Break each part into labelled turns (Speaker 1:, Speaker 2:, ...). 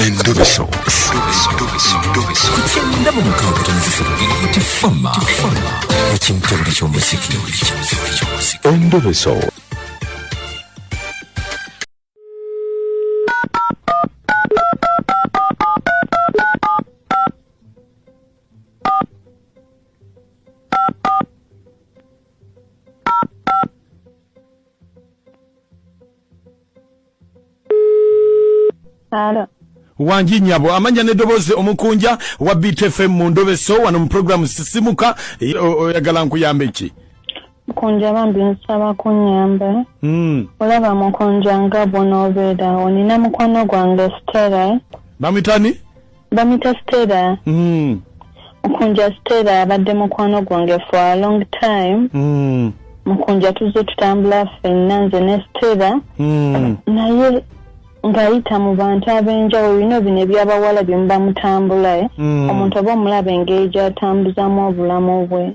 Speaker 1: Endobeso. Kugenda mu mukaaga tifama. Ekintu eky'omuziki. Endobeso.
Speaker 2: Wanji nyabo amanya nedoboze omukunja wa BTFM mu Ndobeso wano mu program sisimuka oyagala nkuyambe ki
Speaker 3: mukunja bambi nsaba kunyamba olaba mukunja nga bonobeera onina mukwano gwange Stella bamita Stella mukunja Stella abadde mukwano gwange for a long time mukunja tuzze tutambula ffenna nze ne Stella naye ngayita mu bantu abenjawulo bino bino ebyabawala bye muba mutambula omuntu aba omulaba engeri gy'atambuzamu obulamu bwe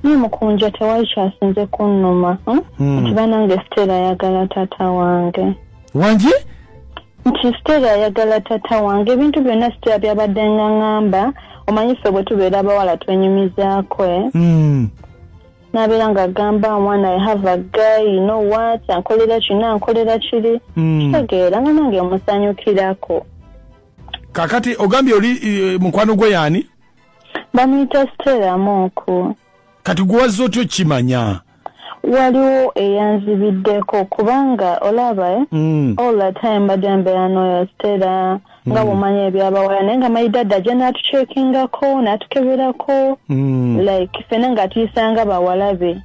Speaker 3: naye mukunja tewali kyasinze kunnuma nti banange Stella ayagala taata wange
Speaker 2: wangi
Speaker 3: nti Stella ayagala taata wange ebintu byonna Stella byabadde ngamba omanyi ffe bwe tubeera abawala twenyumizaako nabeera nga agamba omwana I have a guy, you know what, ankolera kino ankolera kiri kitegeera nga nange omusanyukirako.
Speaker 2: Kakati ogambye oli mukwano gwe yani?
Speaker 3: Bamuyita Stella Moku.
Speaker 2: Kati gwazo otyo kimanya?
Speaker 3: Waliwo eyanzibiddeko kubanga olaba all the time badembeera n'oyo Stella nga bw'omanya ebyabawala naye nga mayidadda gye n'atuceekingako n'atukeberako like ffenna nga tuyisanga bawala be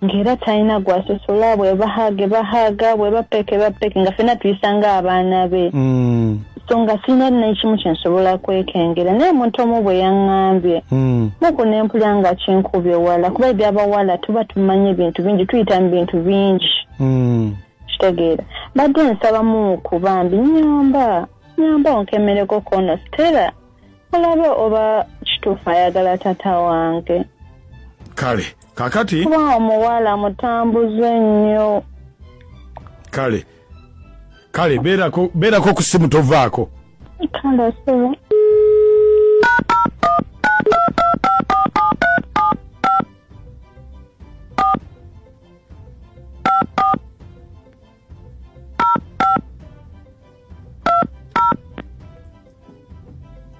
Speaker 3: ng'era talina gwasosola bwe bahaga bwe bapeke nga ffenna tuyisanga abaana be so nga sirina n'ekimu kye nsobola kwekengera naye omuntu omu bwe yaŋŋambye muku n'empulira nga kinkubye wala kuba ebyabawala tuba tumanya ebintu bingi tuyita mu bintu bingi kitegeera badde nsabamu kubambi nyamba onkemereko kono Stella olabe oba kituufu ayagala taata wange
Speaker 2: kale kakati
Speaker 3: kuba omuwala mutambuze nnyo
Speaker 2: kale beerako ku simu tovaako
Speaker 3: kale sebe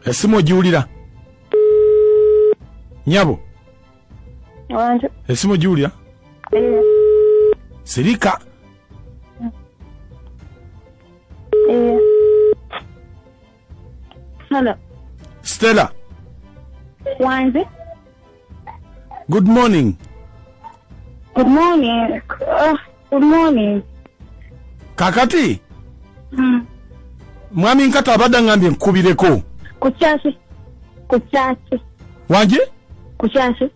Speaker 2: esimu ogiwulira nyabo
Speaker 3: wanje
Speaker 2: esimu ogiwulira sirika
Speaker 3: hello
Speaker 2: Stella
Speaker 3: wanje
Speaker 2: good morning kakati mwami nkata abadde ngambye nkubireko
Speaker 3: kukyasi
Speaker 2: wanje
Speaker 3: kukyasi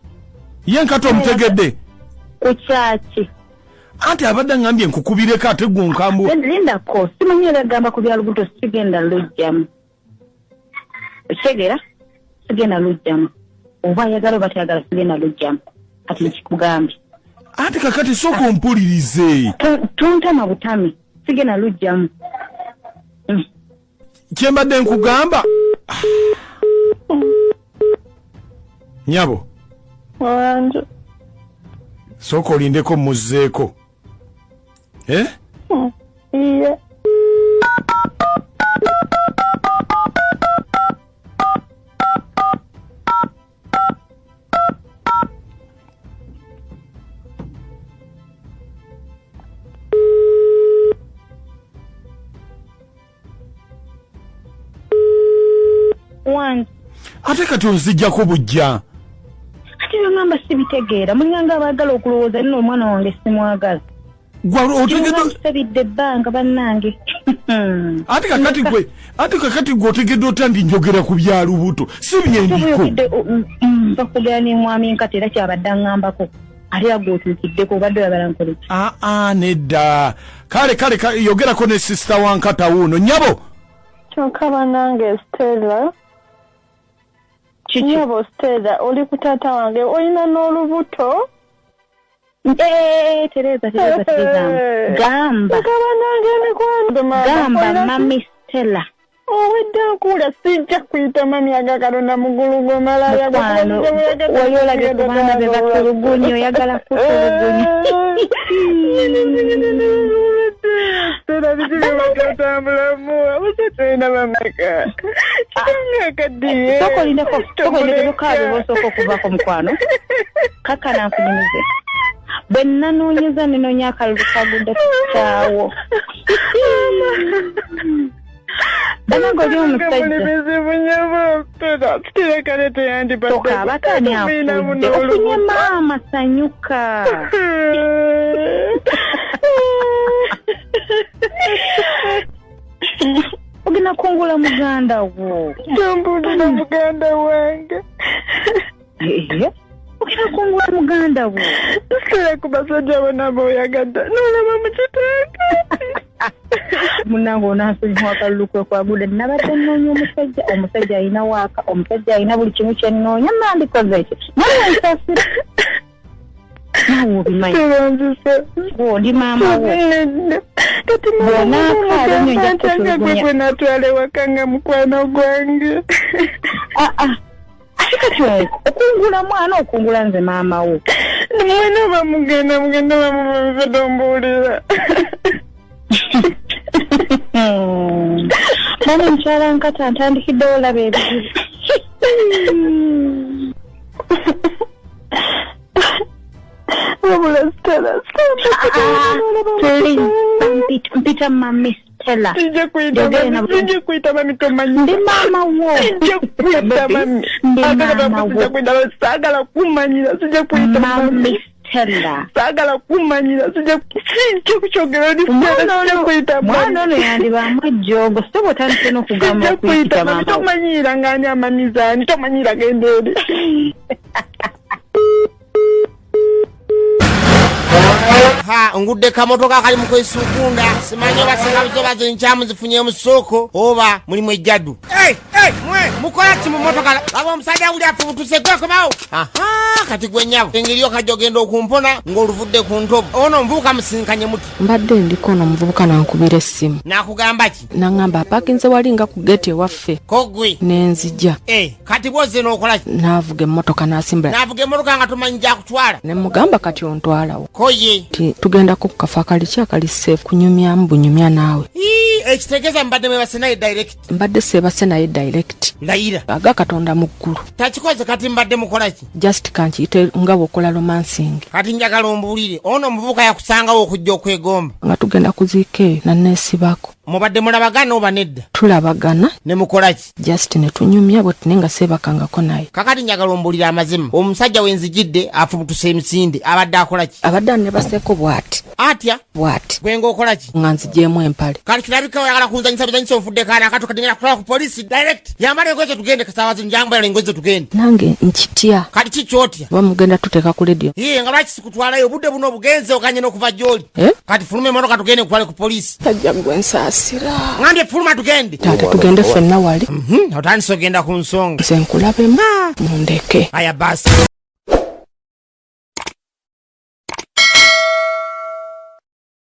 Speaker 2: ye nkata omutegedde
Speaker 3: kukyaki
Speaker 2: anti abadde ngambye nkukubireko ate gwe nkambu
Speaker 3: lindako simanyi eragamba ku bya lubuto sigenda lujjamu ekitegeera sigenda lujjamu oba ayagala oba tayagala sigenda lujjamu kati nkikugambye
Speaker 2: anti kakati sooka ompulirize
Speaker 3: tontama butami sigenda lujjamu
Speaker 2: kyembadde nkugamba nyabo
Speaker 3: wanje
Speaker 2: sooka olindeko muzzeeko
Speaker 3: iye wanje
Speaker 2: ate kati onzijjako bujja
Speaker 3: ate byongamba sibitegeera mulinganga abaagala okulowooza nina omwana wange simwagaza sebidde ebbanga bannange
Speaker 2: ate kakati gwe otegedde ota ndi njogera ku bya lubuto si byendiko
Speaker 3: bakugera ne mwami nkati era kyabadde aŋŋambako ate agw'otuukiddeko obadde oyagala nkoleki
Speaker 2: nedda kale yogerako ne sisita wankata wuuno nyabo
Speaker 3: kyokka bannange Stella nyabo Stella oli ku taata wange olina n'olubuto Tereza gamba mami Stella owedde nkula sijja kuyita mami agakalonda mugulu gwe malaya
Speaker 4: oyolage ku baana be batulugunyi oyagala kutulugunyi
Speaker 3: Tera bizibu bakatambulamu abasatulina bameka akadiye
Speaker 4: sokolindeko lukaali bwosooka okuvako mukwano kakana nkunyumize bwe nanoonyeza nenoonya akalulu kagudde kukyawo banange oli omusajjaokaabataani afudde okunye maama sanyuka ogenda kungula muganda wo
Speaker 3: tambulira muganda wange
Speaker 4: ogenda kungula muganda wo
Speaker 3: sera ku basajja bonna b'oyagadde n'olaba mu kitenge
Speaker 4: munange onansonyiwa akalulu kwe kwagudde nabadde nnoonya omusajja alina waaka omusajja alina buli kimu kye nnoonya nandikoze ekyo naye nsasira naawe obimanyi ndi maama wo bonaakaale nnyo nja kutulugunya
Speaker 3: natwala ewaka nga mukwano gwange
Speaker 4: ate kati okungula mwana okungula nze maama wo
Speaker 3: mwena bamugenda bamubadombuulira
Speaker 4: mama mukyala nkata ntandikiddewo olaba ebizibu
Speaker 3: wabula Stella
Speaker 4: mpita mami Stella
Speaker 3: sijja kuyita mami tomanyi
Speaker 4: ndi maama wo
Speaker 3: sijja kuyita mami sijja kuyita saagala kumanyira sijja kuyita
Speaker 4: mami Stella
Speaker 3: saagala kumanyira sijja kukyogera
Speaker 4: mwana ono yandibaamu ejjoogo so bwotandise n'okugamba okuyita maama
Speaker 3: tomanyira ng'ani amamizaani tomanyira genda eri
Speaker 5: ngudde kamotoka kali mu kwesukunda simanyi oba singa zo nkyamu zifunye mu ssoko oba mulimu ejjaddu mukola ki mu motoka laba omusajja uli afubutuse gwekomawo kati gwe nnyabo engeri okajja ogenda okumpona ng'oluvudde ku ntobo ono omuvubuka musinkanye muti
Speaker 6: mbadde ndiko ono omuvubuka nankubira essimu
Speaker 5: nakugamba ki
Speaker 6: naŋŋamba apakinze wali nga ku geti ewaffe
Speaker 5: kogwe
Speaker 6: nenzija
Speaker 5: kati bwoze n'okola ki
Speaker 6: naavuga emmotoka n'asimbula
Speaker 5: naavuga emmotoka nga tomanyi gyakutwala
Speaker 6: ne mugamba kati ontwalawo
Speaker 5: koye
Speaker 6: tugendako ku kafo akali akali seefu kunyumyamu bunyumya naawe
Speaker 5: ekitegeeza mbadde mwebase naye direct
Speaker 6: mbadde seebase naye direct
Speaker 5: layira
Speaker 6: aga katonda mu ggulu
Speaker 5: takikoze kati mbadde mukola ki
Speaker 6: just kankiyite nga bw'okola romansing
Speaker 5: kati njagala ombuulire ono omuvubuka yakusangawo okujja okwegomba
Speaker 6: nga tugenda kuziika eyo nanneesibako
Speaker 5: mubadde mulabagana oba nedda
Speaker 6: tulabagana
Speaker 5: ne mukola ki
Speaker 6: just ne tunyumya bwe tune nga seebakangako naye
Speaker 5: kakati njagala ombuulire amazima omusajja wenzijidde afubutuse emisinde abadde akola ki
Speaker 6: abadde annebaseeko bw'ati
Speaker 5: atya
Speaker 6: bw'ati
Speaker 5: gwenga okola ki
Speaker 6: nga nzigyemu empale
Speaker 5: kati kirabika oyagala kunzanyisa buzanyisa ofudde kaana akato katingera kutwala ku polisi direct yambala engoye tugende kasaawazi njambala engoye tugende
Speaker 6: nange nkitya
Speaker 5: kati kikyotya
Speaker 6: oba mugenda tuteeka ku ledio
Speaker 5: nga lwaki sikutwalayo obudde buno obugenze okanye n'okuva gy'oli kati fuluma emotoka tugende kutwale ku polisi
Speaker 6: tajja gwe nsaasira
Speaker 5: ngambye fuluma tugende
Speaker 6: taate tugende ffenna wali
Speaker 5: otandise ogenda ku nsonga
Speaker 6: nze nkulabemu mundeke
Speaker 5: aya basi